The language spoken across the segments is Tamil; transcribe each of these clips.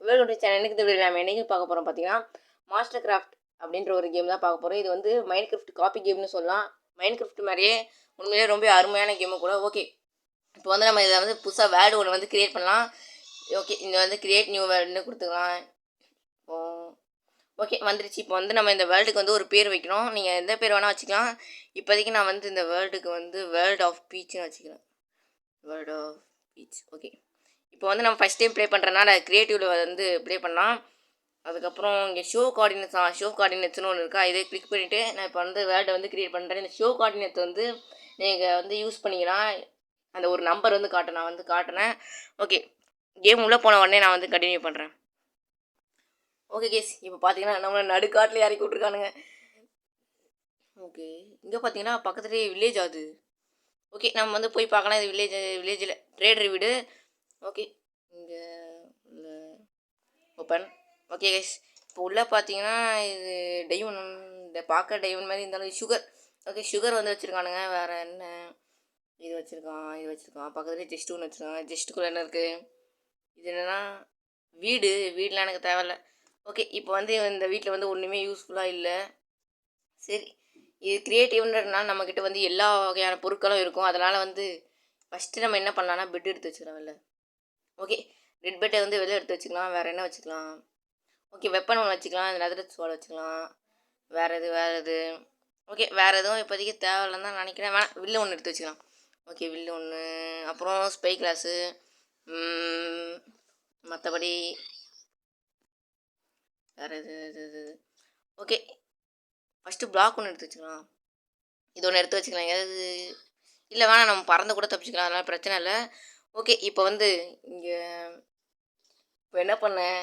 Welcome to channel. எனக்கு இந்த வீடியோ நம்ம என்னைக்கு பார்க்க போகிறோம் பார்த்தீங்கன்னா, மாஸ்டர் கிராஃப்ட் அப்படின்ற ஒரு கேம் தான் பார்க்க போகிறோம். இது வந்து மைண்ட் கிராஃப்ட் காப்பி கேம்னு சொல்லலாம். மைண்ட் கிராஃப்ட் மாதிரியே உண்மையிலே ரொம்ப அருமையான கேமு கூட. ஓகே, இப்போ வந்து நம்ம இதில் வந்து புதுசாக வேர்டு ஒன்று வந்து கிரியேட் பண்ணலாம். ஓகே, இங்கே வந்து கிரியேட் நியூ வேர்டுன்னு கொடுத்துக்கலாம். ஓகே வந்துருச்சு. இப்போ வந்து நம்ம இந்த வேர்ல்டுக்கு வந்து ஒரு பேர் வைக்கணும். நீங்கள் எந்த பேர் வேணால் வச்சுக்கலாம். இப்போதைக்கு நான் வந்து இந்த வேர்ல்டுக்கு வந்து வேர்ல்ட் ஆஃப் பீச்னு வச்சுக்கிறேன். World of beach. ஓகே, இப்போ வந்து நம்ம ஃபஸ்ட் டைம் ப்ளே பண்ணுறதுனால க்ரியேட்டிவில் வந்து ப்ளே பண்ணலாம். அதுக்கப்புறம் இங்கே ஷோ கோஆர்டினேட்ஸ்னு ஒன்று இருக்கா, இதை கிளிக் பண்ணிவிட்டு நான் இப்போ வந்து வேர்டை வந்து க்ரியேட் பண்ணுறேன். இந்த ஷோ கோஆர்டினேட்ஸ் வந்து நீங்கள் வந்து யூஸ் பண்ணிக்கலாம். அந்த ஒரு நம்பர் வந்து நான் வந்து காட்டினேன். ஓகே, கேம் உள்ளே போன உடனே நான் வந்து கண்டினியூ பண்ணுறேன். ஓகே கேஸ், இப்போ பார்த்தீங்கன்னா நம்மளை நடுக்காட்டில் இறக்கி விட்ருக்கானுங்க. ஓகே, இங்கே பார்த்தீங்கன்னா பக்கத்துலேயே வில்லேஜ் ஆகுது. ஓகே, நம்ம வந்து போய் பார்க்கலாம். இது வில்லேஜில் ட்ரேடர் வீடு. ஓகே, இங்கே ஓப்பன். ஓகே கைஸ், இப்போ உள்ளே பார்த்தீங்கன்னா இது டைமண்ட், இந்த பார்க்க டைமண்ட் மாதிரி இருந்தாலும் சுகர். ஓகே, சுகர் வந்து வச்சுருக்கானுங்க. வேறு என்ன இது வச்சுருக்கான் பக்கத்துலேயே ஜெஸ்ட்டு ஒன்று வச்சுருக்கான். ஜெஸ்ட்டுக்குள்ளே என்ன இருக்குது, இது என்னென்னா வீடெலாம் எனக்கு தேவையில்ல. ஓகே, இப்போ வந்து இந்த வீட்டில் வந்து ஒன்றுமே யூஸ்ஃபுல்லாக இல்லை. சரி, இது க்ரியேட்டிவ்ன்றதுனால நம்மக்கிட்ட வந்து எல்லா வகையான பொருட்களும் இருக்கும். அதனால் வந்து ஃபஸ்ட்டு நம்ம என்ன பண்ணலான்னா பெட் எடுத்து வச்சுக்கலாம் வெளில. ஓகே, ரெட் பெட்டை வந்து வெளில எடுத்து வச்சுக்கலாம். வேறு என்ன வச்சுக்கலாம்? ஓகே, வெப்பன் ஒன்று வச்சுக்கலாம். இந்த நெதர் ஸ்வார்ட் வச்சுக்கலாம். வேறு எது ஓகே, வேறு எதுவும் இப்போதைக்கு தேவையில்லைன்னு தான் நினைக்கிறேன். வேணாம், வில்லு ஒன்று எடுத்து வச்சுக்கலாம். ஓகே, வில்லு ஒன்று, அப்புறம் ஸ்பை கிளாஸு, மற்றபடி வேறு இது ஓகே, ஃபஸ்ட்டு பிளாக் ஒன்று எடுத்து வச்சுக்கலாம். இது ஒன்று எடுத்து வச்சுக்கலாம். ஏதாவது இல்லை வேணாம், நம்ம பறந்து கூட தப்பிச்சுக்கலாம், அதனால் பிரச்சனை இல்லை. ஓகே, இப்போ வந்து இங்கே இப்போ என்ன பண்ணேன்,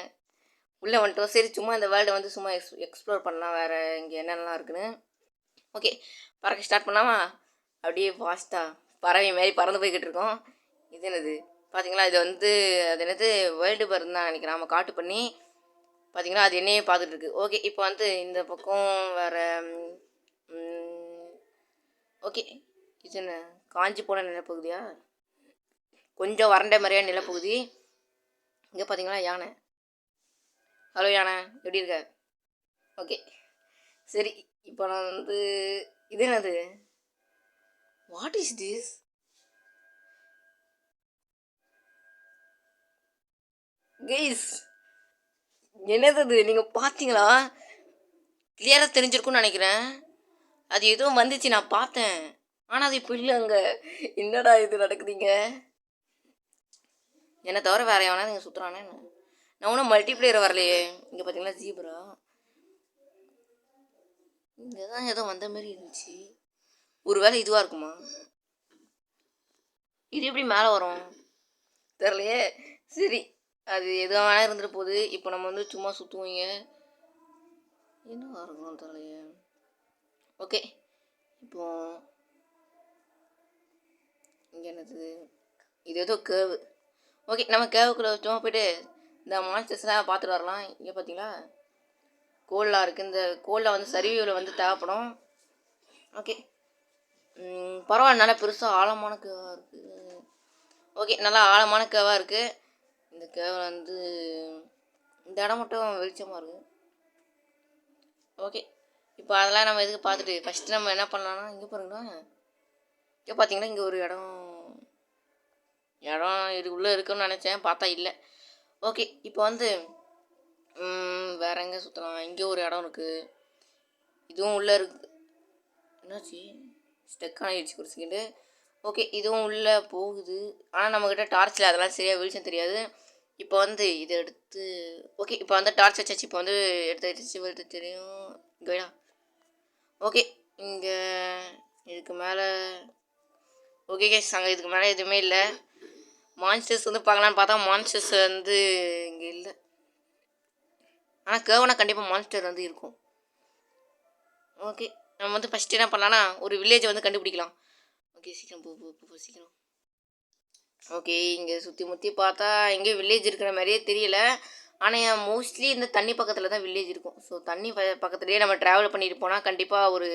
உள்ளே வந்துட்டோம். சரி, சும்மா இந்த வேர்ல்டை வந்து சும்மா எக்ஸ்ப்ளோர் பண்ணலாம், வேறு இங்கே என்னென்னலாம் இருக்குன்னு. ஓகே, பறக்க ஸ்டார்ட் பண்ணாமா? அப்படியே ஃபாஸ்ட்டாக பறவை மாரி பறந்து போய்கிட்டு இருக்கோம். இது என்னது பார்த்தீங்களா, இது வந்து அது என்னது வேர்ல்டு பர்ன்னு தான் நினைக்கிறேன். நம்ம காட்டு பண்ணி பார்த்தீங்கன்னா அது என்னையே பார்த்துட்ருக்கு. ஓகே, இப்போ வந்து இந்த பக்கம் வேறு ஓகே, இது என்ன காஞ்சி போன நிலப்பகுதியா, கொஞ்சம் வறண்ட மாதிரியான நிலப்பகுதி. இங்கே பார்த்தீங்களா யானை. ஹலோ யானை, எப்படி இருக்க? ஓகே, சரி, இப்போ நான் வந்து இது என்னது, வாட் இஸ் திஸ்? கைஸ், என்னது நீங்கள் பார்த்தீங்களா? கிளியராக தெரிஞ்சிருக்குன்னு நினைக்கிறேன். அது எதுவும் வந்துச்சு, நான் பார்த்தேன். ஆனால் அது இப்போ இல்லை அங்கே. என்னடா இது நடக்குதுங்க? என்னை தவிர வேறு எவனா நீங்கள் சுற்றுறானே? நான் ஒன்றும் மல்டிப்ளேயர் வரலையே. இங்கே பார்த்தீங்களா ஜீப்ரா, இங்கே தான் ஏதோ வந்த மாதிரி இருந்துச்சு. ஒரு வேளை இதுவாக இருக்குமா? இது எப்படி மேலே வரும் தெரியலையே. சரி, அது எதுவும் வேணா இருந்துட்டு போகுது. இப்போ நம்ம வந்து சும்மா சுற்றுவீங்க, என்னவா இருக்கும் தெரியலையே. ஓகே, இப்போ இங்கே என்னது, இது ஏதோ கேவு. ஓகே, நம்ம கேவுக்குள்ளே சும்மா போய்ட்டு இந்த மான்ஸ்டர்ஸ்லாம் பார்த்துட்டு வரலாம். இங்கே பார்த்தீங்களா கோல்லாம் இருக்குது. இந்த கோலில் வந்து சரிவில் வந்து தேவைப்படும். ஓகே, பரவாயில்ல, நல்லா பெருசாக ஆழமான கேவாக இருக்குது. ஓகே, நல்லா ஆழமான கேவாக இருக்குது. இந்த கேவில் வந்து இந்த இடம் மட்டும் வெளிச்சமாக இருக்குது. ஓகே, இப்போ அதெல்லாம் நம்ம எதுக்கு பார்த்துட்டு ஃபஸ்ட்டு நம்ம என்ன பண்ணலான்னா, இங்கே பாருங்களா, இங்கே பார்த்தீங்கன்னா இங்கே ஒரு இடம் இது உள்ளே இருக்குன்னு நினச்சேன், பார்த்தா இல்லை. ஓகே, இப்போ வந்து வேறு எங்கே சுற்றலாம்? இங்கே ஒரு இடம் இருக்குது, இதுவும் உள்ளே இருக்குது. என்னாச்சு, ஸ்டெக் ஆகிடுச்சு ஒரு செகண்டு. ஓகே, இதுவும் உள்ளே போகுது. ஆனால் நம்மக்கிட்ட டார்ச்சில் அதெல்லாம் சரியாக வெளிச்சம் தெரியாது. இப்போ வந்து இதை எடுத்து ஓகே, இப்போ வந்து டார்ச் வச்சாச்சு. இப்போ வந்து எடுத்து தெரியும். இங்கேடா. ஓகே, இங்கே இதுக்கு மேலே ஓகே கேஸ், அங்கே இதுக்கு மேலே எதுவுமே இல்லை. மான்ஸ்டர்ஸ் வந்து பார்க்கலான்னு பார்த்தா மான்ஸ்டர்ஸ் வந்து இங்கே இல்லை. ஆனால் கேவனா கண்டிப்பாக மான்ஸ்டர் வந்து இருக்கும். ஓகே, நம்ம வந்து ஃபஸ்ட்டு என்ன பண்ணலான்னா ஒரு வில்லேஜை வந்து கண்டுபிடிக்கலாம். ஓகே, சீக்கிரம் போ சீக்கிரம். ஓகே, இங்கே சுற்றி முற்றி பார்த்தா எங்கேயும் வில்லேஜ் இருக்கிற மாதிரியே தெரியல. ஆனால் மோஸ்ட்லி இந்த தண்ணி பக்கத்தில் தான் வில்லேஜ் இருக்கும். ஸோ தண்ணி பக்கத்துலேயே நம்ம ட்ராவல் பண்ணிட்டு போனால் கண்டிப்பாக ஒரு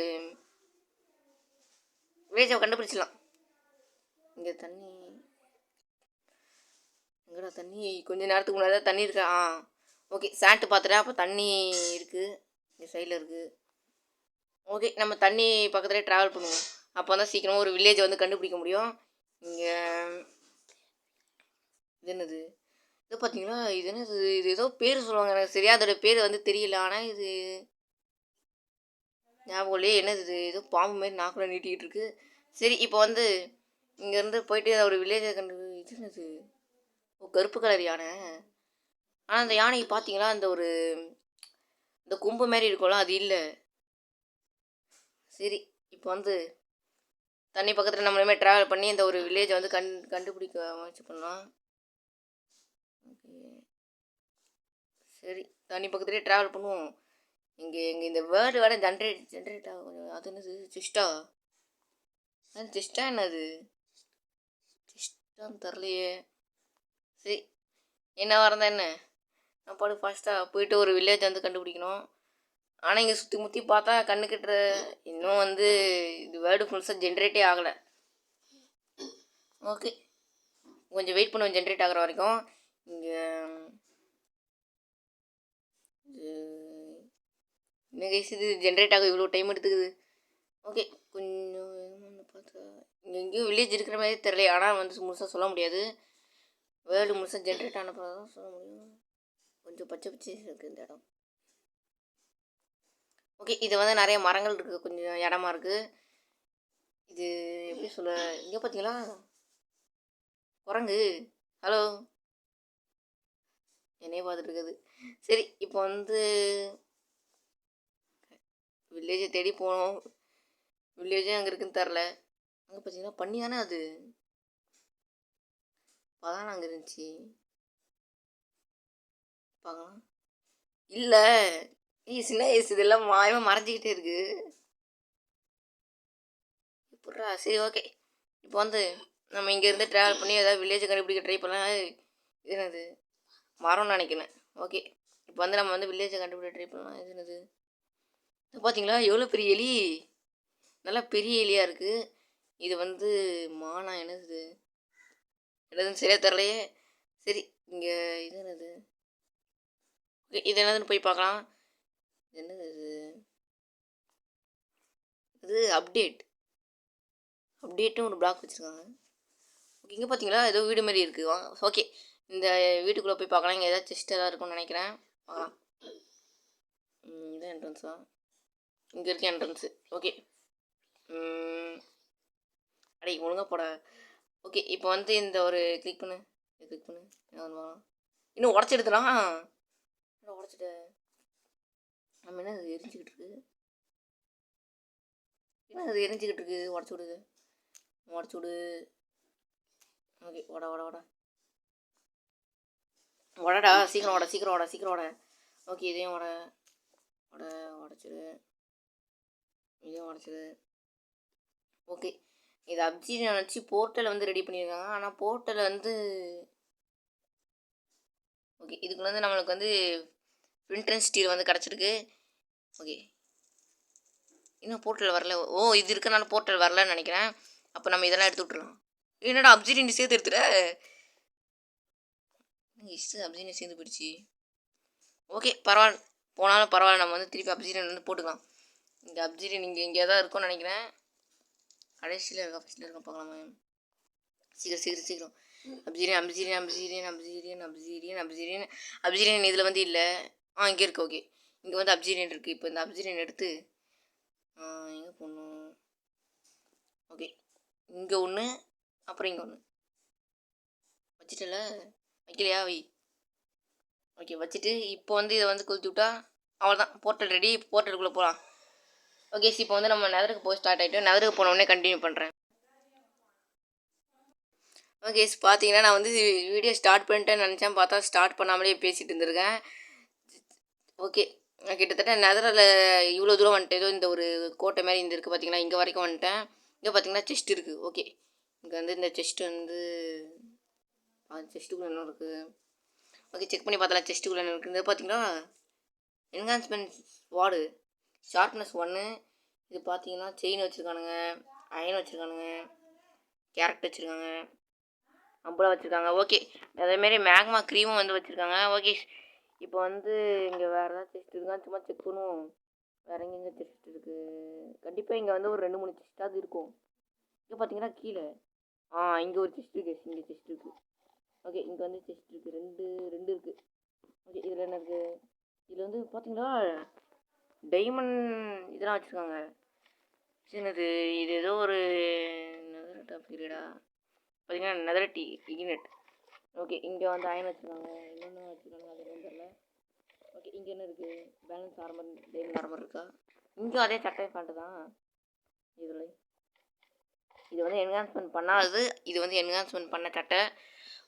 வில்லேஜை கண்டுபிடிச்சிடலாம். இங்கே தண்ணி எங்கடா, தண்ணி கொஞ்ச நேரத்துக்கு முன்னாடி தான் தண்ணி இருக்கா. ஓகே சாண்ட்டு பார்த்துட்டேன். அப்போ தண்ணி இருக்குது, இங்கே சைடில் இருக்குது. ஓகே நம்ம தண்ணி பக்கத்துலேயே ட்ராவல் பண்ணுவோம். அப்போ தான் சீக்கிரமாக ஒரு வில்லேஜை வந்து கண்டுபிடிக்க முடியும். இங்கே இது என்னது, இது பார்த்தீங்களா, இது என்னது, இது ஏதோ பேர் சொல்லுவாங்க, எனக்கு சரியா அதோட பேர் வந்து தெரியல. ஆனால் இது ஞாபகம் இல்லையே. என்னது இது, ஏதோ பாம்பு மாதிரி நாக்குல நீட்டிக்கிட்டு இருக்கு. சரி இப்போ வந்து இங்கேருந்து போயிட்டு ஒரு வில்லேஜை இது என்னது, ஓ கருப்பு கலர் யானை. ஆனால் அந்த யானைக்கு பார்த்தீங்களா அந்த ஒரு இந்த கொம்பு மாதிரி இருக்கும்ல, அது இல்லை. சரி இப்போ வந்து தண்ணி பக்கத்தில் நம்மளுமே ட்ராவல் பண்ணி இந்த ஒரு வில்லேஜை வந்து கண்டுபிடிக்க முயற்சி பண்ணலாம். ஓகே சரி தண்ணி பக்கத்துலேயே ட்ராவல் பண்ணுவோம். இங்கே இந்த வேர்டு வேறு ஜென்ரேட் ஆகும் கொஞ்சம். அது என்னது, சிஸ்டா, அது சிஸ்டா என்னது, சிஸ்டான்னு தரலையே. சரி என்ன வரந்தா என்ன, நான் பாடு ஃபாஸ்ட்டாக போயிட்டு ஒரு வில்லேஜ் வந்து கண்டுபிடிக்கணும். ஆனால் இங்கே சுற்றி முற்றி பார்த்தா கண்ணுக்கிட்ட இன்னும் வந்து இது வேர்டு ஃபுல்ஸாக ஜென்ரேட்டே ஆகலை. ஓகே கொஞ்சம் வெயிட் பண்ணுவோம் ஜென்ரேட் ஆகிற வரைக்கும். இங்கே என்ன கைஸ் இது ஜென்ரேட் ஆக இவ்வளோ டைம் எடுத்துக்குது. ஓகே கொஞ்சம் பார்த்தா இங்கே எங்கேயும் வில்லேஜ் இருக்கிற மாதிரி தெரியல. ஆனால் வந்து முழுசாக சொல்ல முடியாது. வேர்டு முழுசாக ஜென்ரேட் ஆன பிறகு தான் சொல்ல முடியும். கொஞ்சம் பச்சை பச்சை இருக்குது இந்த இடம். ஓகே இது வந்து நிறைய மரங்கள் இருக்குது, கொஞ்சம் இடமா இருக்குது. இது எப்படி சொல்ல, இங்கே பார்த்தீங்களா குரங்கு, ஹலோ என்னையே பார்த்துட்டு இருக்குது. சரி இப்போ வந்து வில்லேஜை தேடி போனோம். வில்லேஜே அங்கே இருக்குன்னு தெரில. அங்கே பார்த்தீங்கன்னா பண்ணி தானே அது, அதான் அங்கே இருந்துச்சு பார்க்கலாம். இல்லை சின்ன வயசு இதெல்லாம் மாயமாக மறைஞ்சிக்கிட்டே இருக்கு இப்பட்றா. சரி ஓகே இப்போ வந்து நம்ம இங்கேருந்து ட்ராவல் பண்ணி ஏதாவது வில்லேஜை கண்டுபிடிக்க ட்ரை பண்ணலாம். இது என்னது, மரம்னு நினைக்கிறேன். ஓகே இப்போ வந்து நம்ம வந்து வில்லேஜை கண்டுபிடிக்க ட்ரை பண்ணலாம். இது என்னது, பார்த்தீங்களா எவ்வளோ பெரிய எலி, நல்லா பெரிய எலியாக இருக்குது. இது வந்து மானா என்னது, என்னதுன்னு சரியாக தரலையே. சரி இங்கே இது என்னது, ஓகே இது என்னதுன்னு போய் பார்க்கலாம். என்னது இது அப்டேட்டும் ஒரு பிளாக் வச்சுருக்காங்க. ஓகே இங்கே பார்த்தீங்களா ஏதோ வீடு மாதிரி இருக்குது. ஓகே இந்த வீட்டுக்குள்ளே போய் பார்க்கலாம். இங்கே ஏதாவது செஸ்ட் எதாவது இருக்கும்னு நினைக்கிறேன், பார்க்கலாம். இதான் என்ட்ரன்ஸா, இங்கே இருக்க என்ட்ரன்ஸு. ஓகே அடே ஒழுங்காக போட. ஓகே இப்போ வந்து இந்த ஒரு கிளிக் பண்ணு என்ன பண்ணுவாங்க, இன்னும் உடச்சி எடுத்துலாம். உடச்சிட்ட நம்ம என்ன அது எரிஞ்சிக்கிட்டு இருக்கு, என்ன அது எரிஞ்சிக்கிட்டு இருக்குது, உடச்சி விடு. ஓகே உடடா சீக்கிரம் உட. ஓகே இதையும் உடச்சிடு, இதையும் உடச்சிடு. ஓகே இது அப்ஜீனியன் வச்சு போர்ட்டல் வந்து ரெடி பண்ணியிருக்காங்க. ஆனால் போர்ட்டல் வந்து ஓகே இதுக்கு வந்து நம்மளுக்கு வந்து பிரிண்டன் ஸ்டீல் வந்து கிடச்சிருக்கு. ஓகே இன்னும் போர்ட்டல் வரல. ஓ இது இருக்கனால போர்ட்டல் வரலன்னு நினைக்கிறேன். அப்போ நம்ம இதெல்லாம் எடுத்து விட்றலாம். என்னடா அப்ஜீனியன் சேர்த்து எடுத்துட, அப்ஜீனியன் சேர்ந்து போயிடுச்சு. ஓகே பரவாயில்ல, போனாலும் பரவாயில்ல, நம்ம வந்து திருப்பி அப்ஜீனியன் வந்து போட்டுக்கலாம். இந்த அப்ஜீனியன் இங்கே எங்கேயா தான் இருக்கும்னு நினைக்கிறேன். கடைசியில் இருக்கா ஃபஸ்ட்டில் இருக்கா பார்க்கலாமா. சீக்கிரம் அப்ஜீனியன் இதில் வந்து இல்லை. இங்கே இருக்குது. ஓகே இங்கே வந்து அப்ஜீனியன் இருக்குது. இப்போ இந்த அப்ஜீனியன் எடுத்து எங்கே போடணும். ஓகே இங்கே ஒன்று, அப்புறம் இங்கே ஒன்று வச்சுட்டல, வைக்கலையா வை. ஓகே வச்சுட்டு இப்போ வந்து இதை வந்து கொளுத்தி விட்டா அவ்வளோதான், போர்ட்டல் ரெடி. போர்ட்டலுக்குள்ளே போகலாம். ஓகே இப்போ வந்து நம்ம நெதருக்கு போய் ஸ்டார்ட் ஆகிட்டோம். நெதருக்கு போனோடனே கண்டினியூ பண்ணுறேன். ஓகே பார்த்தீங்கன்னா நான் வந்து வீடியோ ஸ்டார்ட் பண்ணிட்டேன்னு நினச்சேன், பார்த்தா ஸ்டார்ட் பண்ணாமலே பேசிகிட்டு இருந்திருக்கேன். ஓகே கிட்டத்தட்ட நெதரில் இவ்வளோ தூரம் வந்துட்டேன். ஏதோ இந்த ஒரு கோட்டை மாதிரி இந்த இருக்குது பார்த்தீங்களா, இங்கே வரைக்கும் வந்துட்டேன். இங்கே பார்த்தீங்கன்னா செஸ்ட் இருக்குது. ஓகே இங்கே வந்து இந்த செஸ்ட் வந்து செஸ்ட்டுக்குள்ளே என்ன இருக்குது. ஓகே செக் பண்ணி பார்த்தலாம் செஸ்ட்டுக்குள்ளே என்ன இருக்குது. பார்த்தீங்கன்னா என்ஹான்ஸ்மெண்ட் வார்டு ஷார்ப்னஸ் 1. இது பார்த்தீங்கன்னா செயின் வச்சுருக்கானுங்க, அயன் வச்சுருக்கானுங்க, கேரட் வச்சுருக்காங்க, அம்புலாம் வச்சுருக்காங்க. ஓகே அதேமாரி மேக்மா க்ரீமும் வந்து வச்சுருக்காங்க. ஓகே இப்போ வந்து இங்கே வேறு ஏதாவது செஸ்ட் இருக்கான்னு சும்மா செக் பண்ணுவோம். வேறு எங்கெங்கே செஸ்ட் இருக்குது? கண்டிப்பாக இங்கே வந்து ஒரு 2-3 செஸ்ட்டாவது இருக்கும். இங்கே பார்த்தீங்கன்னா கீழே இங்கே ஒரு செஸ்ட் இருக்குது. இங்கே செஸ்ட் இருக்குது. ஓகே, இங்கே வந்து செஸ்ட் இருக்குது. ரெண்டு இருக்குது. ஓகே, இதில் என்ன இருக்குது? இதில் வந்து பார்த்தீங்களா டைமண்ட் இதெல்லாம் வச்சுருக்காங்க. என்னது இது? ஏதோ ஒரு நெதர் பீரியடா பார்த்தீங்கன்னா நெதர் இகினட். ஓகே, இங்கே வந்து அயன் வச்சுருக்காங்க. இன்னொன்று வச்சுருக்காங்க, அது என்னன்னு தெரியல. ஓகே, இங்கே என்ன இருக்குது? பேலன்ஸ் ஆர்மர், டைமண்ட் ஆர்மர் இருக்கா? இங்கேயும் அதே சட்டை பேண்ட்டு தான். இதில் இது வந்து என்ஹான்ஸ்மெண்ட் பண்ணாது. இது வந்து என்ஹான்ஸ்மெண்ட் பண்ண சட்டை.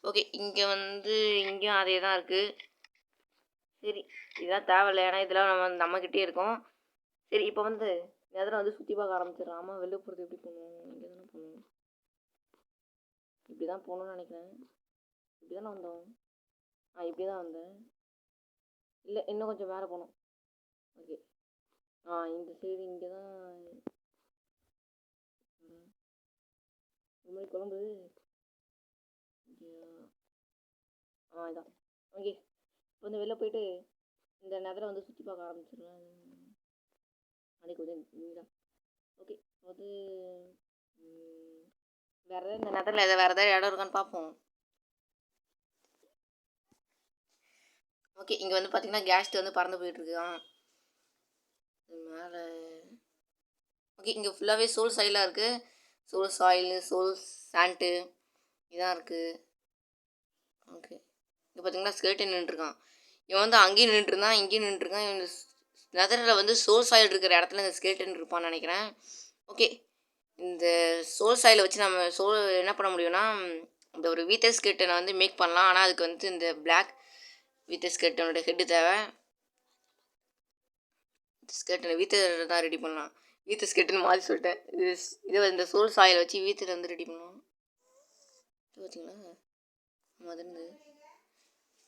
ஓகே, இங்கே வந்து இங்கேயும் அதே தான் இருக்குது. சரி, இதுதான் தேவையில்லை. ஏன்னா இதெல்லாம் நம்மக்கிட்டே இருக்கோம். சரி, இப்போ வந்து எதில் வந்து சுற்றி பார்க்க ஆரம்பிச்சிடலாம். ஆமாம், வெளில போகிறது எப்படி போகணும்? இங்கே தானே போகணும். இப்படி தான் போகணும்னு நினைக்கிறேன். இப்படி தானே வந்தோம். இப்படி தான் வந்தேன். இல்லை, இன்னும் கொஞ்சம் மேலே போகணும். ஓகே, இந்த சைடு இங்கே தான் இந்த மாதிரி குழம்பு. இதான். ஓகே, இப்போ வந்து வெளில போயிட்டு இந்த நகரை வந்து சுற்றி பார்க்க ஆரம்பிச்சிடலாம். அன்றைக்கி கொஞ்சம் தான். ஓகே, அது வேறு ஏதாவது இந்த நகரில் வேறு ஏதாவது இடம் இருக்கான்னு பார்ப்போம். ஓகே, இங்கே வந்து பார்த்தீங்கன்னா கேஸ்ட் வந்து பறந்து போயிட்டுருக்கு. மேலே ஓகே, இங்கே ஃபுல்லாகவே சோல் சாயிலாக இருக்குது. சோல் சாயில், சோல் சாண்ட்டு இதான் இருக்குது. ஓகே, இங்கே பார்த்தீங்கன்னா ஸ்கேட்டு நின்றுருக்கான். இவன் வந்து அங்கேயும் நின்றுருந்தான், இங்கேயும் நின்றுருக்கான். இவன் நெதரில் வந்து சோல் சாயில் இருக்கிற இடத்துல இந்த ஸ்கேட்டன் இருப்பான்னு நினைக்கிறேன். ஓகே, இந்த சோல் சாயிலை வச்சு நம்ம என்ன பண்ண முடியும்னா இந்த ஒரு வீத்தர் ஸ்கேட்டனை வந்து மேக் பண்ணலாம். ஆனால் அதுக்கு வந்து இந்த பிளாக் வீத்தர் ஸ்கேட்டனோட ஹெட்டு தேவை. ஸ்கேட்டனை வீத்தர் தான் ரெடி பண்ணலாம். வீத்தர் ஸ்கேட்டுன்னு மாதிரி சொல்லிட்டேன். இதை இந்த சோல் சாயில் வச்சு வீத்தர் வந்து ரெடி பண்ணலாம். பார்த்தீங்களா? அது இருந்து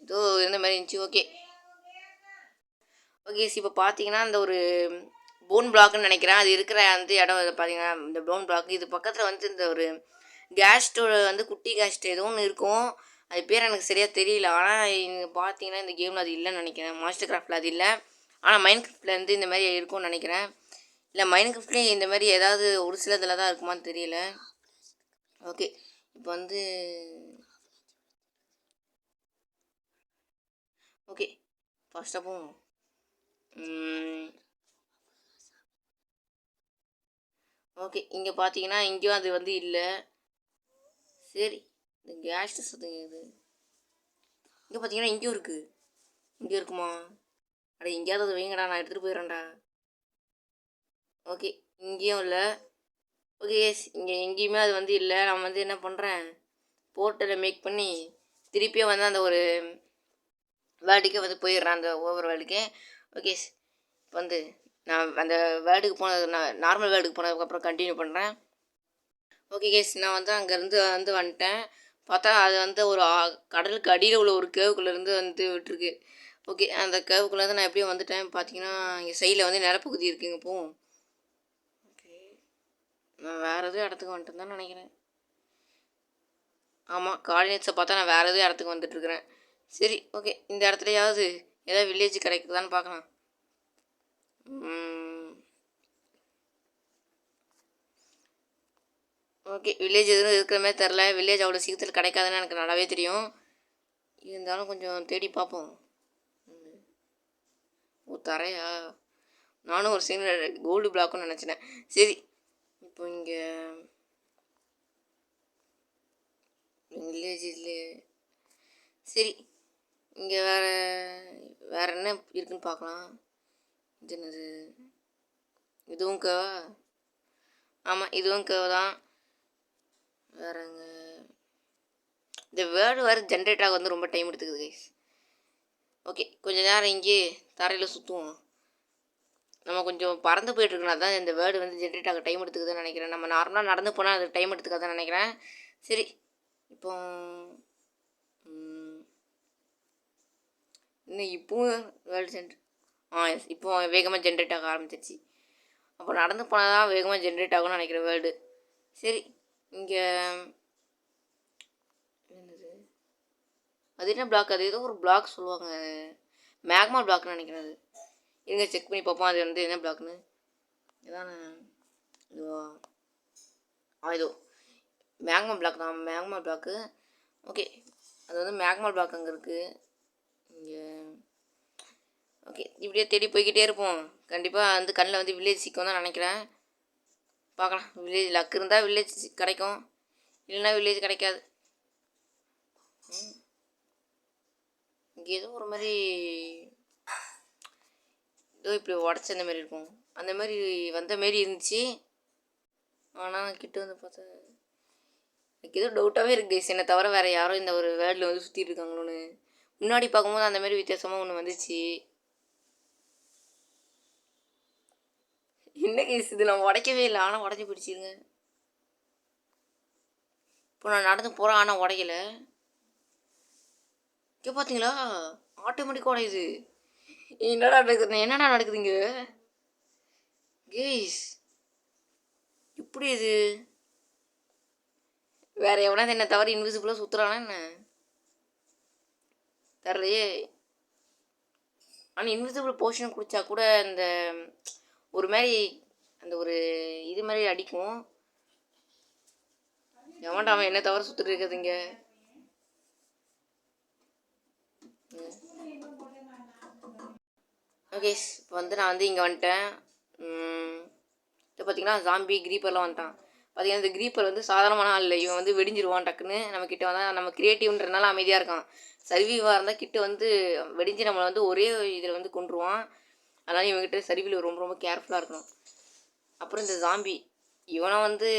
இதோ இருந்த மாதிரி இருந்துச்சு. ஓகே ஓகே, இப்போ பார்த்தீங்கன்னா இந்த ஒரு போன் பிளாக்னு நினைக்கிறேன். அது இருக்கிற அந்த இடம் பார்த்தீங்கன்னா இந்த போன் பிளாக். இது பக்கத்தில் வந்து இந்த ஒரு கேஸ்ட்டோட வந்து குட்டி கேஸ்ட் ஏதோ ஒன்று இருக்கும். அது பேர் எனக்கு சரியாக தெரியல. ஆனால் இங்கே பார்த்தீங்கன்னா இந்த கேமில் அது இல்லைன்னு நினைக்கிறேன். மாஸ்டர் கிராஃப்டில் அது இல்லை. ஆனால் மைண்ட் கிராஃப்டில் வந்து இந்த மாதிரி இருக்கும்னு நினைக்கிறேன். இல்லை, மைண்ட் கிராஃப்ட்லேயும் இந்த மாதிரி ஏதாவது ஒரு சில இதில் தான் இருக்குமான்னு தெரியல. ஓகே, இப்போ வந்து ஓகே ஃபர்ஸ்ட் அப்போ ஓகே, இங்கே பார்த்தீங்கன்னா இங்கேயும் அது வந்து இல்லை. சரி, இந்த கேஸ் சத்தம் இது இங்கே பார்த்தீங்கன்னா இங்கேயும் இருக்குது. இங்கே இருக்குமா? அட, எங்கேயாவது அது வைங்கடா, நான் எடுத்துகிட்டு போயிடுறேன்டா. ஓகே, இங்கேயும் இல்லை. ஓகே, இங்கே எங்கேயுமே அது வந்து இல்லை. நான் வந்து என்ன பண்ணுறேன், போர்ட்டலை மேக் பண்ணி திருப்பியும் வந்து அந்த ஒரு வேர்டுக்கே வந்து போயிடுறேன், அந்த ஓவர் வேர்டுக்கே. ஓகே, இப்போ வந்து நான் அந்த வேர்டுக்கு நான் நார்மல் வேர்டுக்கு போனதுக்கப்புறம் கண்டினியூ பண்ணுறேன். ஓகே கேஸ், நான் வந்து அங்கேருந்து வந்துட்டேன். பார்த்தா அது வந்து ஒரு கடலுக்கு அடியில் உள்ள ஒரு கேவுக்குள்ளேருந்து வந்து விட்டுருக்கு. ஓகே, அந்த கேவுக்குள்ளேருந்து நான் எப்படியும் வந்துட்டேன். பார்த்தீங்கன்னா இங்கே சைடில் வந்து நிலப்பகுதி இருக்குங்க. போவோம். ஓகே, நான் வேறு எதுவும் இடத்துக்கு வந்துட்டு தான் நினைக்கிறேன். ஆமாம், கோஆர்டினேட்ஸை பார்த்தா நான் வேறு எதுவும் இடத்துக்கு வந்துட்டுருக்குறேன். சரி, ஓகே, இந்த இடத்துலையாவது ஏதாவது வில்லேஜ் கிடைக்குதான்னு பார்க்கலாம். ஓகே, வில்லேஜ் எதுவும் இருக்கிற மாதிரி தெரில. வில்லேஜ் அவ்வளோ சீக்கிரத்தில் கிடைக்காதுன்னு எனக்கு நல்லாவே தெரியும். இருந்தாலும் கொஞ்சம் தேடி பார்ப்போம். தரையா? நானும் ஒரு சீனியர் கோல்டு பிளாக்குன்னு நினச்சினேன். சரி, இப்போ இங்கே வில்லேஜ் இல்லையே. சரி, இங்கே வேறு என்ன இருக்குன்னு பார்க்கலாம். இது என்னது? இதுவும் கேவா? ஆமாம், இதுவும் கேவா தான். வேறங்க இந்த வேர்டு வேறு ஜென்ரேட் ஆக வந்து ரொம்ப டைம் எடுத்துக்குது கைஸ். ஓகே, கொஞ்சம் நேரம் இங்கே தரையில் சுற்றுவோம். நம்ம கொஞ்சம் பறந்து போயிட்டுருக்கணும். அதான் இந்த வேர்டு வந்து ஜென்ரேட் ஆக டைம் எடுத்துக்குதுன்னு நினைக்கிறேன். நம்ம நார்மலாக நடந்து போனால் அது டைம் எடுத்துக்காதுன்னு நினைக்கிறேன். சரி, இப்போ இன்னும் இப்போவும் வேர்ல்டு எஸ், இப்போ வேகமாக ஜென்ரேட் ஆக ஆரம்பிச்சிருச்சு. அப்போ நடந்து போனால் தான் வேகமாக ஜென்ரேட் ஆகும்னு நினைக்கிறேன் வேர்டு. சரி, இங்கே என்னது? அது என்ன பிளாக்? அது ஏதோ ஒரு பிளாக் சொல்லுவாங்க. மேக்மா பிளாக்னு நினைக்கிறேன். அது இருங்க செக் பண்ணி பார்ப்போம் அது வந்து என்ன பிளாக்னு. இதான இதுவா? இதோ மேக்மா பிளாக் தான், மேக்மா பிளாக்கு. ஓகே, அது வந்து மேக்மா பிளாக் அங்கே இருக்குது. இங்கே ஓகே, இப்படியே தேடி போய்கிட்டே இருப்போம். கண்டிப்பாக வந்து கண்ணில் வந்து வில்லேஜ் சிக்கும் தான் நினைக்கிறேன். பார்க்கலாம், வில்லேஜ் லக் இருந்தால் வில்லேஜ் கிடைக்கும், இல்லைன்னா வில்லேஜ் கிடைக்காது. இங்கே ஏதோ ஒரு மாதிரி ஏதோ இப்படி உடச்ச அந்த மாதிரி இருக்கும், அந்த மாதிரி வந்த மாரி இருந்துச்சு. ஆனால் கிட்ட வந்து பார்த்தா எனக்கு ஏதோ டவுட்டாகவே இருக்குது கைஸ். என்னை தவிர வேறு யாரும் இந்த ஒரு வேர்ல்டில் வந்து சுற்றிட்டு இருக்காங்களோன்னு. முன்னாடி பார்க்கும்போது அந்த மாதிரி வித்தியாசமாக ஒன்று வந்துச்சு. என்ன கைஸ் இது, நான் உடைக்கவே இல்லை ஆனால் உடஞ்சி பிடிச்சிருங்க. இப்போ நான் நடந்து போகிறேன் ஆனால் உடைக்கல. இங்கே பார்த்தீங்களா, ஆட்டோமேட்டிக்காக உடையுது. என்னடா நடக்குதுங்க கைஸ்? இப்படி இது வேற எவனா என்ன தவிர இன்விசிபிளாக சுற்றுறானா என்ன தரலையே. ஆனால் இன்விசிபிள் போர்ஷன் குடித்தா கூட இந்த ஒரு மாதிரி அந்த ஒரு இது மாதிரி அடிக்கும். எவன்டா அவன் என்ன தவிர சுற்றிட்டு இருக்குதுங்க. ஓகே, இப்போ வந்து நான் வந்து இங்கே வந்துட்டேன். இப்போ பார்த்தீங்கன்னா ஜாம்பி கிரீப்பர்லாம் வந்துட்டான். பார்த்தீங்கன்னா இந்த கிரீப்பர் வந்து சாதாரணமான ஆள் இல்லை, இவன் வந்து வெடிஞ்சிருவான் டக்குன்னு. நம்ம கிட்ட வந்தால் நம்ம கிரியேட்டிவ்ன்றனால அமைதியாக இருக்கான். சர்வீவாக இருந்தால் கிட்ட வந்து வெடிஞ்சு நம்மளை வந்து ஒரே இதில் வந்து கொண்டுருவான். அதனால் இவங்ககிட்ட சர்வீவில் ரொம்ப ரொம்ப கேர்ஃபுல்லாக இருக்கணும். அப்புறம் இந்த ஜாம்பி, இவனை வந்து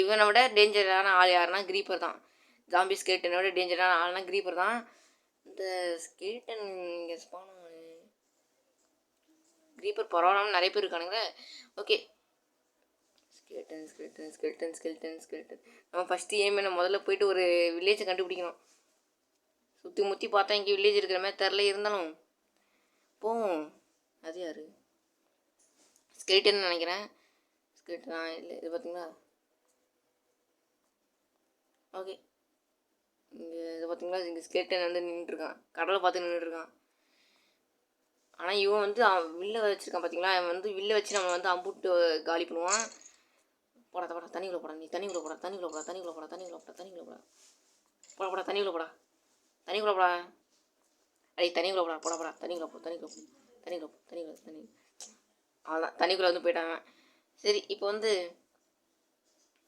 இவனை விட டேஞ்சரான ஆள் யாருன்னா கிரீப்பர் தான். ஜாம்பி ஸ்கெல்டனை விட டேஞ்சரான ஆள்னா கிரீப்பர் தான். இந்த ஸ்கெல்டன் இங்கே ஸ்பான் கிரீப்பர் பரவாயில்லாமல் நிறைய பேர் இருக்கானுங்க. ஓகே, ஸ்கெல்டன் நம்ம ஃபஸ்ட்டு எய்ம் என்ன, முதல்ல போயிட்டு ஒரு வில்லேஜை கண்டுபிடிக்கணும். சுற்றி முற்றி பார்த்தா இங்கே வில்லேஜ் இருக்கிற மாதிரி தெரில, இருந்தாலும் போவோம். அது யார்? ஸ்கெல்டன் நினைக்கிறேன். ஸ்கெல்டனா இல்லை, இது பார்த்தீங்களா? ஓகே, இங்கே இது பார்த்தீங்களா, இங்கே ஸ்கெல்டன் வந்து நின்றுட்டுருக்கான், கடலை பார்த்து நின்றுட்டுருக்கான். ஆனால் இவன் வந்து வில்ல வச்சுருக்கான் பார்த்தீங்களா, அவன் வந்து வில்ல வச்சு நம்ம வந்து அம்புட்டு காலி பண்ணுவான். போடா தண்ணிக்குள்ளே போடா, நீ தண்ணிக்குள்ளே போடா, அடே தண்ணிக்குள்ளே போடா, தண்ணிக்குள்ளே அவ்வளோதான், தண்ணிக்குள்ளே வந்து போயிட்டாங்க. சரி, இப்போ வந்து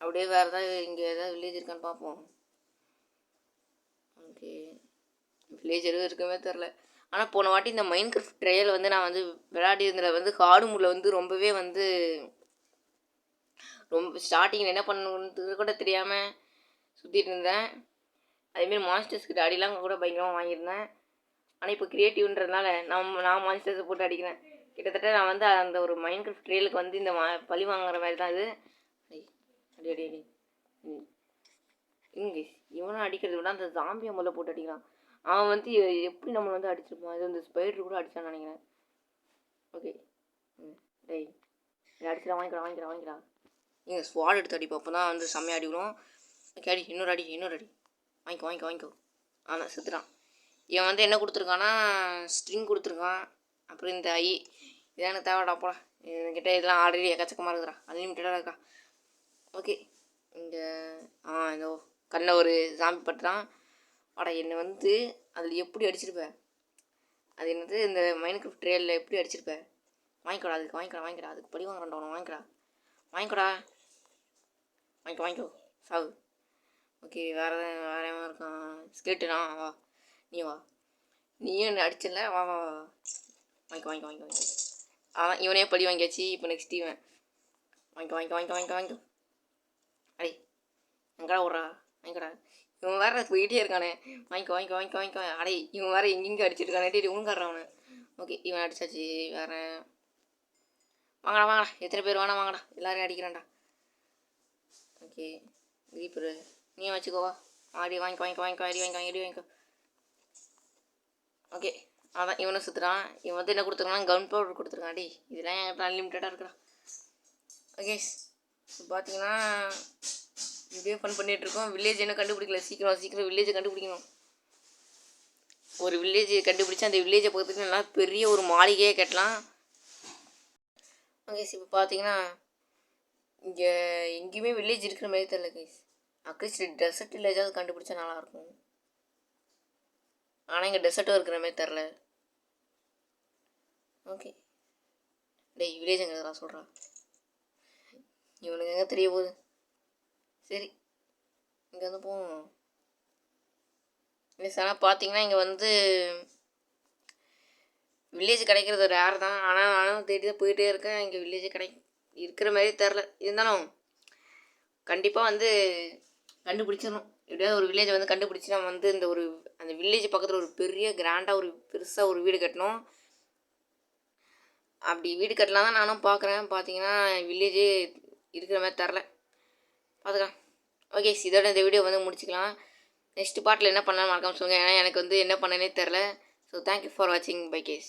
அப்படியே வேறு ஏதாவது இங்கே ஏதாவது வில்லேஜ் இருக்கான்னு பார்ப்போம். ஓகே, வில்லேஜ் எதுவும் இருக்கவே தெரில. ஆனால் போன வாட்டி இந்த மைன்கிராஃப்ட் ட்ரையல் வந்து நான் வந்து விளையாடி இருந்ததில் வந்து ஹார்டு மூடில் வந்து ரொம்பவே வந்து ரொம்ப ஸ்டார்டிங்கில் என்ன பண்ணணுன்றது கூட தெரியாமல் சுற்றிட்டு இருந்தேன். அதேமாரி மான்ஸ்டர்ஸ்கிட்ட அடிலாம் கூட பயங்கரமாக வாங்கியிருந்தேன். ஆனால் இப்போ க்ரியேட்டிவ்ன்றதுனால நான் மான்ஸ்டர்ஸை போட்டு அடிக்கிறேன். கிட்டத்தட்ட நான் வந்து அந்த ஒரு மைன்கிராஃப்ட் ட்ரையலுக்கு வந்து இந்த பழி வாங்குற மாதிரி தான் இது. அடி இங்கே இவனும் அடிக்கிறது விட அந்த ஜாம்பியை முதல்ல போட்டு அடிக்கிறான். அவன் வந்து எப்படி நம்மளை வந்து அடிச்சிருப்பான், அது அந்த ஸ்பைடர் கூட அடிச்சான்னு நினைக்கிறேன். ஓகே, டேய் அடிச்சிடா, வாங்கிக்கிறா. நீங்கள் ஸ்வாட் எடுத்து அடிப்போம், அப்போ தான் வந்து செம்மையாக அடிக்கிறோம். ஓகே, இன்னொரு அடி வாங்கிக்கோ. ஆனால் செத்துட்டான். இவன் வந்து என்ன கொடுத்துருக்கான்னா ஸ்ட்ரிங் கொடுத்துருக்கான். அப்புறம் இந்த இதான் எனக்கு தேவைடா போடா, என்கிட்ட இதெல்லாம் ஆல்ரெடி எக்கச்சக்கமாக இருக்குறா, அன்லிமிட்டடாக இருக்கா. ஓகே, இந்த இதோ கண்ணில் ஒரு ஜாம்பி பட்டுறான். வாடா, என்னை வந்து அதில் எப்படி அடிச்சிருப்பேன், அது என்னது இந்த மைன்கிராஃப்ட் ட்ரையலில் எப்படி அடிச்சிருப்பேன். வாங்கிக்கடா, அதுக்கு படி வாங்குறான்டா, அவனை வாங்கிக்கோடா. வாங்கிக்கோ சாவு. ஓகே, வேறு எவன் இருக்கான்? ஸ்கெல்டனா, வா நீயும் என்ன அடிச்சிடல, வா வாங்கிக்கோ. அதான் இவனே படி வாங்கியாச்சு. இப்போ நெக்ஸ்ட் இவன் வாங்கிக்கோ. அடே எங்கடா விட்றா, வாங்கிக்கடா. இவன் வேறு போயிட்டே இருக்கானே, வாங்கிக்கோ. அடே இவன் வேறு எங்கெங்கே அடிச்சிருக்கானே, டேடி உனக்காடுறான் அவனை. ஓகே, இவன் அடிச்சாச்சு. வேறு வாங்கடா, எத்தனை பேர் வாங்கடா, எல்லோரும் அடிக்கிறான்டா. ஓகே, கிரீப்பரு நீ வச்சுக்கோவா, வாங்கிக்கோ. ஓகே, அதான் இவனை சுற்றுறான். இவன் வந்து என்ன கொடுத்துருக்கான், கன் பவுடர் கொடுத்துருக்கான். டி இதெல்லாம் என்கிட்ட அன்லிமிட்டடாக இருக்கிறான். ஓகே, இப்போ பார்த்தீங்கன்னா இப்படியே ஃபன் பண்ணிகிட்ருக்கோம். வில்லேஜ் என்ன கண்டுபிடிக்கல, சீக்கிரம் வில்லேஜை கண்டுபிடிக்கணும். ஒரு வில்லேஜ் கண்டுபிடிச்சி அந்த வில்லேஜை பார்த்துட்டு நல்லா பெரிய ஒரு மாளிகையே கட்டலாம். கைஸ் இப்போ பார்த்தீங்கன்னா இங்கே எங்கேயுமே வில்லேஜ் இருக்கிற மாதிரி தெரியல கைஸ். அட்லீஸ்ட் டெசர்ட் வில்லேஜாவது கண்டுபிடிச்சா நல்லாயிருக்கும். ஆனால் இங்கே டெசர்ட்டும் இருக்கிற மாதிரி தெரில. ஓகே டேய் வில்லேஜுங்கிறதா சொல்கிறான். இவனுக்கு எங்கே தெரிய போகுது. சரி இங்கே வந்து போவோம். இல்லை சார் பார்த்தீங்கன்னா இங்கே வந்து வில்லேஜ் கிடைக்கிறது ரேர் தான். ஆனால் நானும் தேடி தான் போயிட்டே இருக்கேன். இங்கே வில்லேஜ் இருக்கிற மாதிரி தெரில. இருந்தாலும் கண்டிப்பாக வந்து கண்டுபிடிச்சிடணும். எப்படியாவது ஒரு வில்லேஜை வந்து கண்டுபிடிச்சி நம்ம வந்து இந்த ஒரு அந்த வில்லேஜ் பக்கத்தில் ஒரு பெரிய கிராண்டாக ஒரு பெருசாக ஒரு வீடு கட்டணும். அப்படி வீடு கட்டலாம் தான் நானும் பார்க்குறேன். பார்த்தீங்கன்னா வில்லேஜே இருக்கிற மாதிரி தெரில. பார்த்துக்கலாம். ஓகே இதோட இந்த வீடியோ வந்து முடிச்சுக்கலாம். நெக்ஸ்ட் பார்ட்டில் என்ன பண்ணலான்னு மறக்காமல் சொல்லுங்கள். ஏன்னா எனக்கு வந்து என்ன பண்ணனே தெரில. ஸோ தேங்க்யூ ஃபார் வாட்சிங் பை கேஸ்.